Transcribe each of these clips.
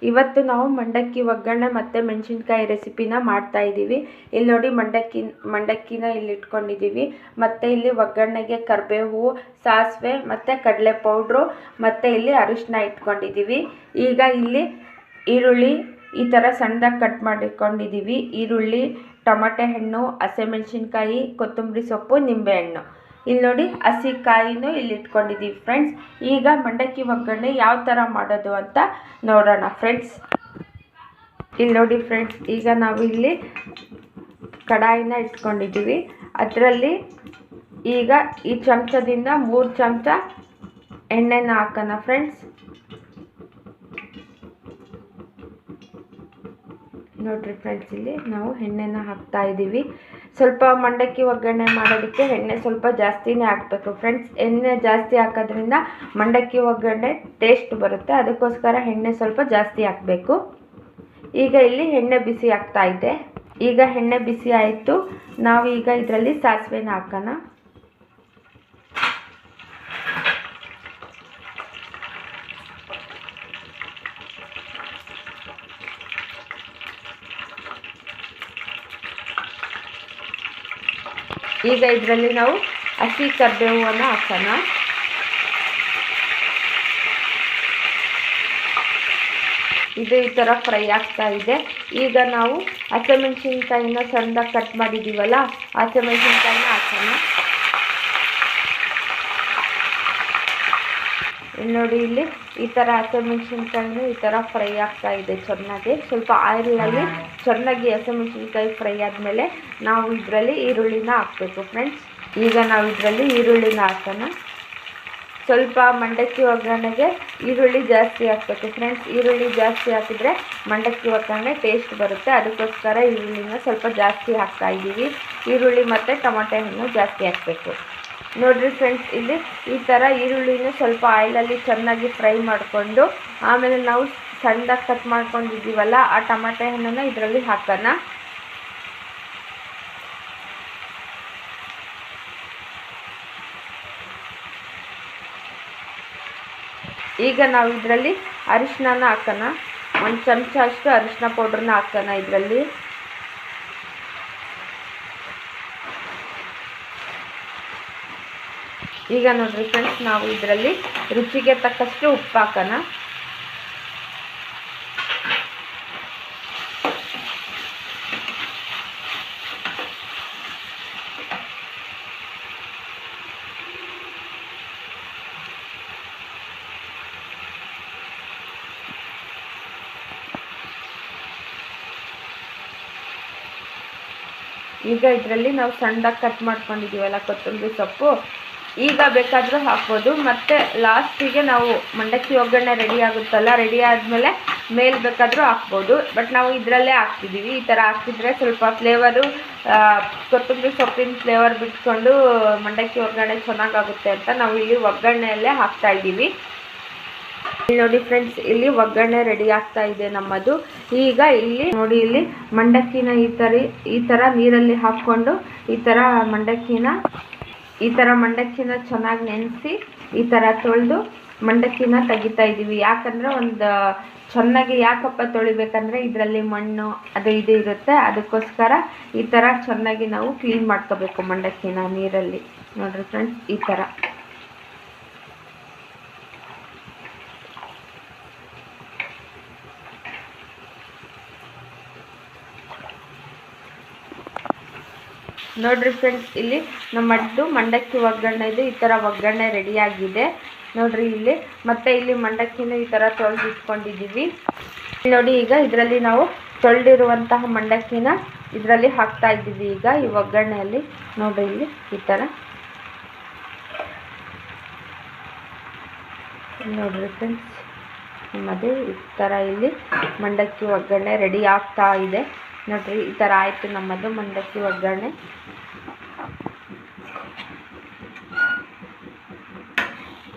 ಇವತ್ತು ನಾವು ಮಂಡಕ್ಕಿ ಒಗ್ಗರಣೆ ಮತ್ತು ಮೆಣಸಿನ್ಕಾಯಿ ರೆಸಿಪಿನ ಮಾಡ್ತಾ ಇದ್ದೀವಿ. ಇಲ್ಲಿ ನೋಡಿ ಮಂಡಕ್ಕಿನ ಇಲ್ಲಿ ಇಟ್ಕೊಂಡಿದ್ದೀವಿ. ಮತ್ತು ಇಲ್ಲಿ ಒಗ್ಗರಣೆಗೆ ಕರಿಬೇವು, ಸಾಸಿವೆ ಮತ್ತು ಕಡಲೆ ಪೌಡ್ರು ಮತ್ತು ಇಲ್ಲಿ ಅರಿಶಿನ ಇಟ್ಕೊಂಡಿದ್ದೀವಿ. ಈಗ ಇಲ್ಲಿ ಈರುಳ್ಳಿ ಈ ಥರ ಸಣ್ಣದಾಗಿ ಕಟ್ ಮಾಡಿಟ್ಕೊಂಡಿದ್ದೀವಿ. ಈರುಳ್ಳಿ, ಟೊಮೆಟೊ ಹಣ್ಣು, ಹಸಿಮೆಣಸಿನ್ಕಾಯಿ, ಕೊತ್ತಂಬರಿ ಸೊಪ್ಪು, ನಿಂಬೆಹಣ್ಣು. ಇಲ್ಲಿ ನೋಡಿ ಹಸಿ ಕಾಯಿನೂ ಇಲ್ಲಿ ಇಟ್ಕೊಂಡಿದ್ದೀವಿ ಫ್ರೆಂಡ್ಸ್. ಈಗ ಮಂಡಕ್ಕಿ ಒಗ್ಗರಣೆ ಯಾವ ಥರ ಮಾಡೋದು ಅಂತ ನೋಡೋಣ ಫ್ರೆಂಡ್ಸ್. ಇಲ್ಲಿ ನೋಡಿ ಫ್ರೆಂಡ್ಸ್, ಈಗ ನಾವು ಇಲ್ಲಿ ಕಡಾಯಿನ ಇಟ್ಕೊಂಡಿದ್ದೀವಿ. ಅದರಲ್ಲಿ ಈಗ ಈ ಚಮಚದಿಂದ 3 ಚಮಚ ಎಣ್ಣೆನ ಹಾಕೋಣ ಫ್ರೆಂಡ್ಸ್. ನೋಡ್ರಿ ಫ್ರೆಂಡ್ಸ್, ಇಲ್ಲಿ ನಾವು ಎಣ್ಣೆನ ಹಾಕ್ತಾ ಇದ್ದೀವಿ. ಸ್ವಲ್ಪ ಮಂಡಕ್ಕಿ ಒಗ್ಗರಣೆ ಮಾಡೋದಕ್ಕೆ ಎಣ್ಣೆ ಸ್ವಲ್ಪ ಜಾಸ್ತಿನೇ ಹಾಕಬೇಕು ಫ್ರೆಂಡ್ಸ್. ಎಣ್ಣೆ ಜಾಸ್ತಿ ಹಾಕೋದ್ರಿಂದ ಮಂಡಕ್ಕಿ ಒಗ್ಗರಣೆ ಟೇಸ್ಟ್ ಬರುತ್ತೆ. ಅದಕ್ಕೋಸ್ಕರ ಎಣ್ಣೆ ಸ್ವಲ್ಪ ಜಾಸ್ತಿ ಹಾಕಬೇಕು. ಈಗ ಇಲ್ಲಿ ಎಣ್ಣೆ ಬಿಸಿ ಆಗ್ತಾ ಇದೆ. ಈಗ ಎಣ್ಣೆ ಬಿಸಿ ಆಯಿತು. ನಾವು ಈಗ ಇದರಲ್ಲಿ ಸಾಸಿವೆನ ಹಾಕೋಣ. ಈಗ ಇದರಲ್ಲಿ ನಾವು ಹಸಿ ಕರಿಬೇವನ್ನು ಹಾಕೋಣ. ಇದು ಈ ಥರ ಫ್ರೈ ಆಗ್ತಾ ಇದೆ. ಈಗ ನಾವು ಹಸಿಮೆಣಸಿನ್ಕಾಯಿನ ಸಣ್ಣದಾಗಿ ಕಟ್ ಮಾಡಿದ್ದೀವಲ್ಲ, ಹಸಿಮೆಣಸಿನ್ಕಾಯಿನ ಹಾಕೋಣ. ನೋಡಿ ಇಲ್ಲಿ ಈ ಥರ ಹಸಿಮೆಣಸಿನ್ಕಾಯಿನೂ ಈ ಥರ ಫ್ರೈ ಆಗ್ತಾ ಇದೆ ಚೆನ್ನಾಗಿ. ಸ್ವಲ್ಪ ಆಯಿಲ್ನಲ್ಲಿ ಚೆನ್ನಾಗಿ ಹಸಿಮೆಣಸಿನ್ಕಾಯಿ ಫ್ರೈ ಆದಮೇಲೆ ನಾವು ಇದರಲ್ಲಿ ಈರುಳ್ಳಿನ ಹಾಕಬೇಕು ಫ್ರೆಂಡ್ಸ್. ಈಗ ನಾವು ಇದರಲ್ಲಿ ಈರುಳ್ಳಿನ ಹಾಕೋಣ. ಸ್ವಲ್ಪ ಮಂಡಕ್ಕಿ ಒಗ್ಗರಣೆಗೆ ಈರುಳ್ಳಿ ಜಾಸ್ತಿ ಹಾಕಬೇಕು ಫ್ರೆಂಡ್ಸ್. ಈರುಳ್ಳಿ ಜಾಸ್ತಿ ಹಾಕಿದರೆ ಮಂಡಕ್ಕಿ ಒಗ್ಗರಣೆ ಟೇಸ್ಟ್ ಬರುತ್ತೆ. ಅದಕ್ಕೋಸ್ಕರ ಈರುಳ್ಳಿನ ಸ್ವಲ್ಪ ಜಾಸ್ತಿ ಹಾಕ್ತಾ ಇದ್ದೀವಿ. ಈರುಳ್ಳಿ ಮತ್ತು ಟೊಮೆಟೊ ಹಣ್ಣು ಜಾಸ್ತಿ ಹಾಕಬೇಕು. ನೋಡಿರಿ ಫ್ರೆಂಡ್ಸ್, ಇಲ್ಲಿ ಈ ಥರ ಈರುಳ್ಳಿನ ಸ್ವಲ್ಪ ಆಯಿಲಲ್ಲಿ ಚೆನ್ನಾಗಿ ಫ್ರೈ ಮಾಡಿಕೊಂಡು ಆಮೇಲೆ ನಾವು ಸಣ್ಣದಾಗಿ ಕಟ್ ಮಾಡ್ಕೊಂಡಿದ್ದೀವಲ್ಲ ಆ ಟೊಮೆಟೊ ಹಣ್ಣನ್ನು ಇದರಲ್ಲಿ ಹಾಕೋಣ. ಈಗ ನಾವು ಇದರಲ್ಲಿ ಅರಿಶಿನ ಹಾಕೋಣ. 1 ಚಮಚ ಅಷ್ಟು ಅರಿಶಿನ ಪೌಡ್ರನ್ನ ಹಾಕೋಣ ಇದರಲ್ಲಿ. ಈಗ ನೋಡ್ರಿ ಫ್ರೆಂಡ್ಸ್, ನಾವು ಇದರಲ್ಲಿ ರುಚಿಗೆ ತಕ್ಕಷ್ಟು ಉಪ್ಪು ಹಾಕೋಣ. ಈಗ ಇದರಲ್ಲಿ ನಾವು ಸಣ್ಣದಾಗಿ ಕಟ್ ಮಾಡ್ಕೊಂಡಿದ್ದೀವಲ್ಲ ಕೊತ್ತಂಬರಿ ಸೊಪ್ಪು, ಈಗ ಬೇಕಾದರೂ ಹಾಕ್ಬೋದು. ಮತ್ತು ಲಾಸ್ಟಿಗೆ ನಾವು ಮಂಡಕ್ಕಿ ಒಗ್ಗರಣೆ ರೆಡಿ ಆಗುತ್ತಲ್ಲ, ರೆಡಿ ಆದಮೇಲೆ ಮೇಲೆ ಬೇಕಾದರೂ ಹಾಕ್ಬೋದು. ಬಟ್ ನಾವು ಇದರಲ್ಲೇ ಹಾಕ್ತಿದ್ದೀವಿ. ಈ ಥರ ಹಾಕಿದರೆ ಸ್ವಲ್ಪ ಫ್ಲೇವರು, ಕೊತ್ತಂಬರಿ ಸೊಪ್ಪಿನ ಫ್ಲೇವರ್ ಬಿಟ್ಕೊಂಡು ಮಂಡಕ್ಕಿ ಒಗ್ಗರಣೆ ಚೆನ್ನಾಗಾಗುತ್ತೆ ಅಂತ ನಾವು ಇಲ್ಲಿ ಒಗ್ಗರಣೆಯಲ್ಲೇ ಹಾಕ್ತಾಯಿದ್ದೀವಿ. ನೋಡಿ ಫ್ರೆಂಡ್ಸ್, ಇಲ್ಲಿ ಒಗ್ಗರಣೆ ರೆಡಿ ಆಗ್ತಾ ಇದೆ ನಮ್ಮದು. ಈಗ ಇಲ್ಲಿ ನೋಡಿ, ಇಲ್ಲಿ ಮಂಡಕ್ಕಿನ ಈ ಥರ ನೀರಲ್ಲಿ ಹಾಕ್ಕೊಂಡು ಈ ಥರ ಮಂಡಕ್ಕಿನ ಚೆನ್ನಾಗಿ ನೆನೆಸಿ ಈ ಥರ ತೊಳೆದು ಮಂಡಕ್ಕಿನ ತೆಗಿತಾ ಇದ್ದೀವಿ. ಯಾಕಂದರೆ ಚೆನ್ನಾಗಿ ಯಾಕಪ್ಪ ತೊಳಿಬೇಕಂದ್ರೆ ಇದರಲ್ಲಿ ಮಣ್ಣು ಅದು ಇದು ಇರುತ್ತೆ. ಅದಕ್ಕೋಸ್ಕರ ಈ ಥರ ಚೆನ್ನಾಗಿ ನಾವು ಕ್ಲೀನ್ ಮಾಡ್ಕೋಬೇಕು ಮಂಡಕ್ಕಿನ ನೀರಲ್ಲಿ. ನೋಡಿರಿ ಫ್ರೆಂಡ್ಸ್, ಈ ಥರ ನೋಡ್ರಿ ಫ್ರೆಂಡ್ಸ್, ಇಲ್ಲಿ ನಮ್ಮದು ಮಂಡಕ್ಕಿ ಒಗ್ಗರಣೆ ಇದೆ. ಈ ಥರ ಒಗ್ಗರಣೆ ರೆಡಿಯಾಗಿದೆ ನೋಡ್ರಿ ಇಲ್ಲಿ. ಮತ್ತು ಇಲ್ಲಿ ಮಂಡಕ್ಕಿನ ಈ ಥರ ತೊಳೆದು ಇಟ್ಕೊಂಡಿದ್ದೀವಿ ನೋಡಿ. ಈಗ ಇದರಲ್ಲಿ ನಾವು ತೊಳೆದಿರುವಂತಹ ಮಂಡಕ್ಕಿನ ಇದರಲ್ಲಿ ಹಾಕ್ತಾ ಇದ್ದೀವಿ ಈಗ ಈ ಒಗ್ಗರಣೆಯಲ್ಲಿ. ನೋಡ್ರಿ ಇಲ್ಲಿ ಈ ಥರ ನೋಡ್ರಿ ಫ್ರೆಂಡ್ಸ್, ನಮ್ಮದು ಈ ಥರ ಇಲ್ಲಿ ಮಂಡಕ್ಕಿ ಒಗ್ಗರಣೆ ರೆಡಿ ಆಗ್ತಾ ಇದೆ ನೋಡ್ರಿ. ಈ ಥರ ಆಯಿತು ನಮ್ಮದು ಮಂಡಕ್ಕಿ ಒಗ್ಗರಣೆ.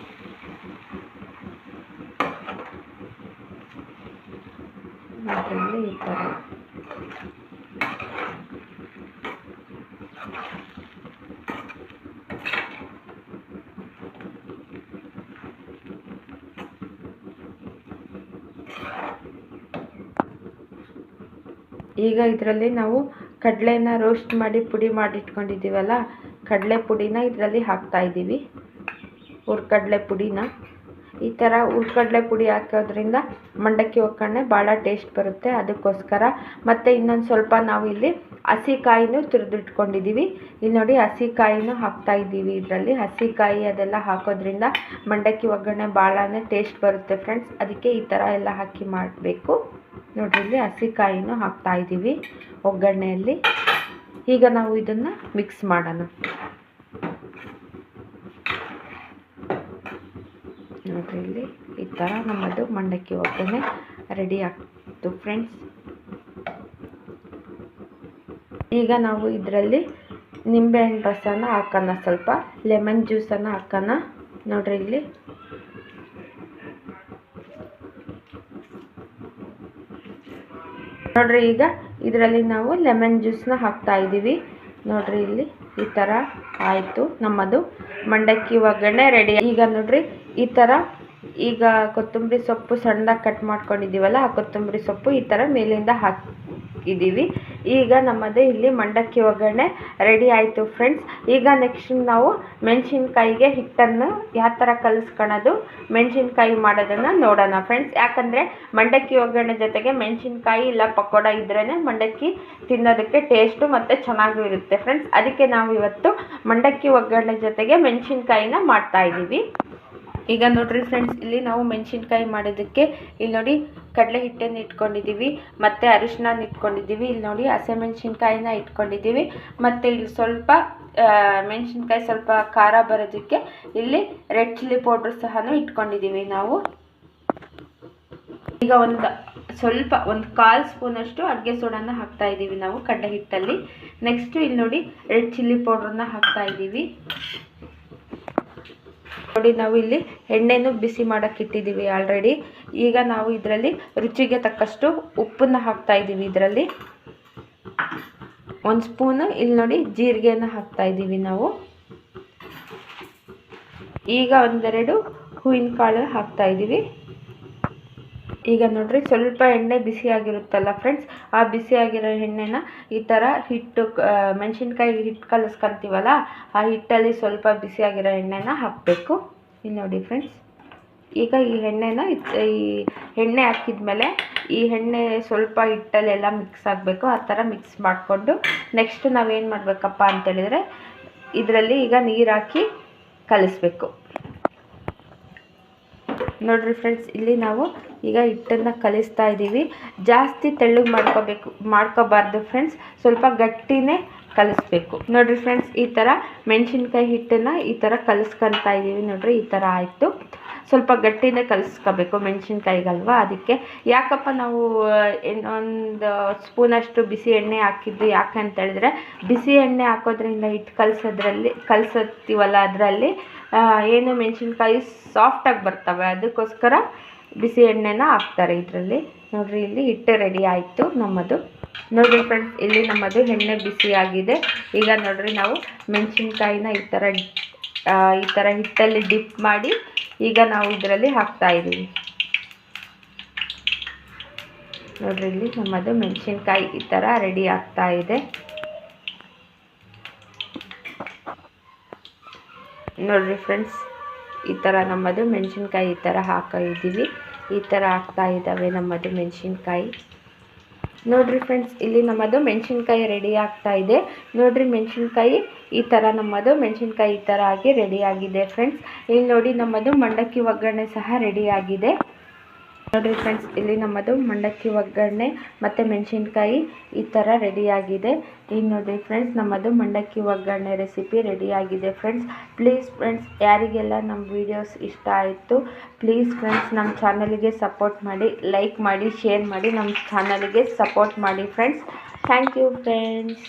ನೋಡ್ರಿ ಈ ಥರ ಈಗ ಇದರಲ್ಲಿ ನಾವು ಕಡಲೆನ ರೋಸ್ಟ್ ಮಾಡಿ ಪುಡಿ ಮಾಡಿ ಇಟ್ಕೊಂಡಿದ್ದೀವಲ್ಲ, ಕಡಲೆ ಪುಡಿನ ಇದರಲ್ಲಿ ಹಾಕ್ತಾಯಿದ್ದೀವಿ. ಹುರ್ಕಡಲೆ ಪುಡಿನ ಈ ಥರ ಹುರ್ಕಡಲೆ ಪುಡಿ ಹಾಕೋದ್ರಿಂದ ಮಂಡಕ್ಕಿ ಒಗ್ಗರಣೆ ಭಾಳ ಟೇಸ್ಟ್ ಬರುತ್ತೆ. ಅದಕ್ಕೋಸ್ಕರ ಮತ್ತು ಇನ್ನೊಂದು ಸ್ವಲ್ಪ ನಾವು ಇಲ್ಲಿ ಹಸಿಕಾಯಿನೂ ತುರಿದಿಟ್ಕೊಂಡಿದ್ದೀವಿ. ಇಲ್ಲಿ ನೋಡಿ ಹಸಿಕಾಯಿನೂ ಹಾಕ್ತಾಯಿದ್ದೀವಿ. ಇದರಲ್ಲಿ ಹಸಿಕಾಯಿ ಅದೆಲ್ಲ ಹಾಕೋದ್ರಿಂದ ಮಂಡಕ್ಕಿ ಒಗ್ಗರಣೆ ಭಾಳನೇ ಟೇಸ್ಟ್ ಬರುತ್ತೆ ಫ್ರೆಂಡ್ಸ್. ಅದಕ್ಕೆ ಈ ಥರ ಎಲ್ಲ ಹಾಕಿ ಮಾಡಬೇಕು. ನೋಡಿರಿ ಇಲ್ಲಿ ಹಸಿಕಾಯಿನೂ ಹಾಕ್ತಾಯಿದ್ದೀವಿ ಒಗ್ಗರಣೆಯಲ್ಲಿ. ಈಗ ನಾವು ಇದನ್ನು ಮಿಕ್ಸ್ ಮಾಡೋಣ. ನೋಡಿರಿ ಇಲ್ಲಿ ಈ ಥರ ನಮ್ಮದು ಮಂಡಕ್ಕಿ ಒಗ್ಗರಣೆ ರೆಡಿ ಆಗ್ತು ಫ್ರೆಂಡ್ಸ್. ಈಗ ನಾವು ಇದರಲ್ಲಿ ನಿಂಬೆಹಣ್ಣು ರಸನ ಹಾಕೋಣ, ಸ್ವಲ್ಪ ಲೆಮನ್ ಜ್ಯೂಸನ್ನು ಹಾಕೋಣ. ನೋಡಿರಿ ಇಲ್ಲಿ ನೋಡಿರಿ ಈಗ ಇದರಲ್ಲಿ ನಾವು ಲೆಮನ್ ಜ್ಯೂಸನ್ನ ಹಾಕ್ತಾಯಿದ್ದೀವಿ. ನೋಡಿರಿ ಇಲ್ಲಿ ಈ ಥರ ಆಯಿತು ನಮ್ಮದು ಮಂಡಕ್ಕಿ ಒಗ್ಗರಣೆ ರೆಡಿ. ಈಗ ನೋಡಿರಿ ಈ ಥರ ಈಗ ಕೊತ್ತಂಬರಿ ಸೊಪ್ಪು ಸಣ್ಣದಾಗಿ ಕಟ್ ಮಾಡ್ಕೊಂಡಿದ್ದೀವಲ್ಲ, ಆ ಕೊತ್ತಂಬರಿ ಸೊಪ್ಪು ಈ ಥರ ಮೇಲಿಂದ ಹಾಕಿದ್ದೀವಿ. ಈಗ ನಮ್ಮದು ಇಲ್ಲಿ ಮಂಡಕ್ಕಿ ಒಗ್ಗರಣೆ ರೆಡಿ ಆಯಿತು ಫ್ರೆಂಡ್ಸ್. ಈಗ ನೆಕ್ಸ್ಟ್ ನಾವು ಮೆಣಸಿನ್ಕಾಯಿಗೆ ಹಿಟ್ಟನ್ನು ಯಾವ ಥರ ಕಲಿಸ್ಕೊಳ್ಳೋದು, ಮೆಣಸಿನ್ಕಾಯಿ ಮಾಡೋದನ್ನು ನೋಡೋಣ ಫ್ರೆಂಡ್ಸ್. ಯಾಕಂದರೆ ಮಂಡಕ್ಕಿ ಒಗ್ಗರಣೆ ಜೊತೆಗೆ ಮೆಣಸಿನ್ಕಾಯಿ ಇಲ್ಲ ಪಕೋಡ ಇದ್ರೇ ಮಂಡಕ್ಕಿ ತಿನ್ನೋದಕ್ಕೆ ಟೇಸ್ಟು ಮತ್ತು ಚೆನ್ನಾಗೂ ಇರುತ್ತೆ ಫ್ರೆಂಡ್ಸ್. ಅದಕ್ಕೆ ನಾವು ಇವತ್ತು ಮಂಡಕ್ಕಿ ಒಗ್ಗರಣೆ ಜೊತೆಗೆ ಮೆಣಸಿನ್ಕಾಯಿನ ಮಾಡ್ತಾಯಿದ್ದೀವಿ. ಈಗ ನೋಡಿರಿ ಫ್ರೆಂಡ್ಸ್, ಇಲ್ಲಿ ನಾವು ಮೆಣಸಿನ್ಕಾಯಿ ಮಾಡೋದಕ್ಕೆ ಇಲ್ಲಿ ನೋಡಿ ಕಡಲೆ ಹಿಟ್ಟನ್ನು ಇಟ್ಕೊಂಡಿದ್ದೀವಿ, ಮತ್ತು ಅರಿಶಿನ ಇಟ್ಕೊಂಡಿದ್ದೀವಿ. ಇಲ್ಲಿ ನೋಡಿ ಹಸಿಮೆಣಸಿನ್ಕಾಯಿನ ಇಟ್ಕೊಂಡಿದ್ದೀವಿ, ಮತ್ತು ಇಲ್ಲಿ ಸ್ವಲ್ಪ ಮೆಣಸಿನ್ಕಾಯಿ ಸ್ವಲ್ಪ ಖಾರ ಬರೋದಕ್ಕೆ ಇಲ್ಲಿ ರೆಡ್ ಚಿಲ್ಲಿ ಪೌಡ್ರ್ ಸಹ ಇಟ್ಕೊಂಡಿದ್ದೀವಿ ನಾವು. ಈಗ ಸ್ವಲ್ಪ ಒಂದು 1/4 ಸ್ಪೂನಷ್ಟು ಅಡುಗೆ ಸೋಡಾನ ಹಾಕ್ತಾಯಿದ್ದೀವಿ ನಾವು ಕಡಲೆ ಹಿಟ್ಟಲ್ಲಿ. ನೆಕ್ಸ್ಟು ಇಲ್ಲಿ ನೋಡಿ ರೆಡ್ ಚಿಲ್ಲಿ ಪೌಡ್ರನ್ನ ಹಾಕ್ತಾಯಿದ್ದೀವಿ. ನೋಡಿ ನಾವು ಇಲ್ಲಿ ಎಣ್ಣೆನೂ ಬಿಸಿ ಮಾಡೋಕ್ಕೆ ಇಟ್ಟಿದ್ದೀವಿ ಆಲ್ರೆಡಿ. ಈಗ ನಾವು ಇದರಲ್ಲಿ ರುಚಿಗೆ ತಕ್ಕಷ್ಟು ಉಪ್ಪನ್ನು ಹಾಕ್ತಾಯಿದ್ದೀವಿ. ಇದರಲ್ಲಿ 1 ಸ್ಪೂನು ಇಲ್ಲಿ ನೋಡಿ ಜೀರಿಗೆನ ಹಾಕ್ತಾಯಿದ್ದೀವಿ ನಾವು. ಈಗ 1-2 ಹೂವಿನ ಕಾಳು ಹಾಕ್ತಾಯಿದ್ದೀವಿ. ಈಗ ನೋಡ್ರಿ ಸ್ವಲ್ಪ ಎಣ್ಣೆ ಬಿಸಿಯಾಗಿರುತ್ತಲ್ಲ ಫ್ರೆಂಡ್ಸ್, ಆ ಬಿಸಿಯಾಗಿರೋ ಎಣ್ಣೆನ ಈ ಥರ ಹಿಟ್ಟು ಮೆಣಸಿನ್ಕಾಯಿ ಹಿಟ್ಟು ಕಲಿಸ್ಕೊಂತೀವಲ್ಲ, ಆ ಹಿಟ್ಟಲ್ಲಿ ಸ್ವಲ್ಪ ಬಿಸಿಯಾಗಿರೋ ಎಣ್ಣೆನ ಹಾಕಬೇಕು. ಇಲ್ಲಿ ನೋಡಿ ಫ್ರೆಂಡ್ಸ್, ಈಗ ಈ ಎಣ್ಣೆನ ಈ ಎಣ್ಣೆ ಹಾಕಿದ್ಮೇಲೆ ಈ ಎಣ್ಣೆ ಸ್ವಲ್ಪ ಹಿಟ್ಟಲ್ಲೆಲ್ಲ ಮಿಕ್ಸ್ ಆಗಬೇಕು. ಆ ಥರ ಮಿಕ್ಸ್ ಮಾಡಿಕೊಂಡು ನೆಕ್ಸ್ಟ್ ನಾವೇನು ಮಾಡಬೇಕಪ್ಪ ಅಂತೇಳಿದರೆ ಇದರಲ್ಲಿ ಈಗ ನೀರು ಹಾಕಿ ಕಲಿಸ್ಬೇಕು. ನೋಡಿರಿ ಫ್ರೆಂಡ್ಸ್, ಇಲ್ಲಿ ನಾವು ಈಗ ಹಿಟ್ಟನ್ನು ಕಲಿಸ್ತಾ ಇದ್ದೀವಿ. ಜಾಸ್ತಿ ತೆಳ್ಳಗೆ ಮಾಡ್ಕೋಬಾರ್ದು ಫ್ರೆಂಡ್ಸ್, ಸ್ವಲ್ಪ ಗಟ್ಟಿನೇ ಕಲಿಸ್ಬೇಕು. ನೋಡಿರಿ ಫ್ರೆಂಡ್ಸ್, ಈ ಥರ ಮೆಣಸಿನ್ಕಾಯಿ ಹಿಟ್ಟನ್ನು ಈ ಥರ ಕಲಿಸ್ಕೊತಾ ಇದ್ದೀವಿ. ನೋಡಿರಿ ಈ ಥರ ಆಯಿತು. ಸ್ವಲ್ಪ ಗಟ್ಟಿನೇ ಕಲಿಸ್ಕೋಬೇಕು ಮೆಣಸಿನ್ಕಾಯಿಗಲ್ವ, ಅದಕ್ಕೆ. ಯಾಕಪ್ಪ ನಾವು 1 ಸ್ಪೂನಷ್ಟು ಬಿಸಿ ಎಣ್ಣೆ ಹಾಕಿದ್ದು ಯಾಕೆ ಅಂತೇಳಿದ್ರೆ, ಬಿಸಿ ಎಣ್ಣೆ ಹಾಕೋದ್ರಿಂದ ಹಿಟ್ಟು ಕಲಿಸ್ತೀವಲ್ಲ ಅದರಲ್ಲಿ ಏನು ಮೆಣಸಿನ್ಕಾಯಿ ಸಾಫ್ಟಾಗಿ ಬರ್ತವೆ, ಅದಕ್ಕೋಸ್ಕರ ಬಿಸಿ ಎಣ್ಣೆನ ಹಾಕ್ತಾರೆ ಇದರಲ್ಲಿ. ನೋಡಿರಿ ಇಲ್ಲಿ ಹಿಟ್ಟು ರೆಡಿ ಆಯಿತು ನಮ್ಮದು. ನೋಡಿರಿ ಫ್ರೆಂಡ್ಸ್, ಇಲ್ಲಿ ನಮ್ಮದು ಎಣ್ಣೆ ಬಿಸಿಯಾಗಿದೆ. ಈಗ ನೋಡಿರಿ ನಾವು ಮೆಣಸಿನ್ಕಾಯಿನ ಈ ಥರ ಹಿಟ್ಟಲ್ಲಿ ಡಿಪ್ ಮಾಡಿ ಈಗ ನಾವು ಇದರಲ್ಲಿ ಹಾಕ್ತಾಯಿದ್ದೀವಿ. ನೋಡಿರಿ ಇಲ್ಲಿ ನಮ್ಮದು ಮೆಣಸಿನ್ಕಾಯಿ ಈ ಥರ ರೆಡಿ ಆಗ್ತಾ ಇದೆ. ನೋಡಿರಿ ಫ್ರೆಂಡ್ಸ್, ಈ ಥರ ನಮ್ಮದು ಮೆಣಸಿನ್ಕಾಯಿ ಈ ಥರ ಹಾಕಿದ್ದೀವಿ. ಈ ಥರ ಆಗ್ತಾ ಇದ್ದಾವೆ ನಮ್ಮದು ಮೆಣಸಿನ್ಕಾಯಿ. ನೋಡಿರಿ ಫ್ರೆಂಡ್ಸ್, ಇಲ್ಲಿ ನಮ್ಮದು ಮೆಣಸಿನ್ಕಾಯಿ ರೆಡಿ ಆಗ್ತಾ ಇದೆ. ನೋಡಿರಿ ಮೆಣಸಿನ್ಕಾಯಿ ಈ ಥರ ನಮ್ಮದು ಮೆಣಸಿನ್ಕಾಯಿ ಈ ಥರ ಆಗಿ ರೆಡಿಯಾಗಿದೆ ಫ್ರೆಂಡ್ಸ್. ಇಲ್ಲಿ ನೋಡಿ ನಮ್ಮದು ಮಂಡಕ್ಕಿ ಒಗ್ಗರಣೆ ಸಹ ರೆಡಿಯಾಗಿದೆ. ನೋಡಿರಿ ಫ್ರೆಂಡ್ಸ್, ಇಲ್ಲಿ ನಮ್ಮದು ಮಂಡಕ್ಕಿ ಒಗ್ಗರಣೆ ಮತ್ತು ಮೆಣಸಿನ್ಕಾಯಿ ಈ ಥರ ರೆಡಿಯಾಗಿದೆ. ಈಗ ನೋಡಿರಿ ಫ್ರೆಂಡ್ಸ್, ನಮ್ಮದು ಮಂಡಕ್ಕಿ ಒಗ್ಗರಣೆ ರೆಸಿಪಿ ರೆಡಿಯಾಗಿದೆ ಫ್ರೆಂಡ್ಸ್. ಪ್ಲೀಸ್ ಫ್ರೆಂಡ್ಸ್, ಯಾರಿಗೆಲ್ಲ ನಮ್ಮ ವೀಡಿಯೋಸ್ ಇಷ್ಟ ಆಯಿತು ಪ್ಲೀಸ್ ಫ್ರೆಂಡ್ಸ್ ನಮ್ಮ ಚಾನಲ್ಗೆ ಸಪೋರ್ಟ್ ಮಾಡಿ, ಲೈಕ್ ಮಾಡಿ, ಶೇರ್ ಮಾಡಿ, ನಮ್ಮ ಚಾನಲ್ಗೆ ಸಪೋರ್ಟ್ ಮಾಡಿ ಫ್ರೆಂಡ್ಸ್. Thank you friends.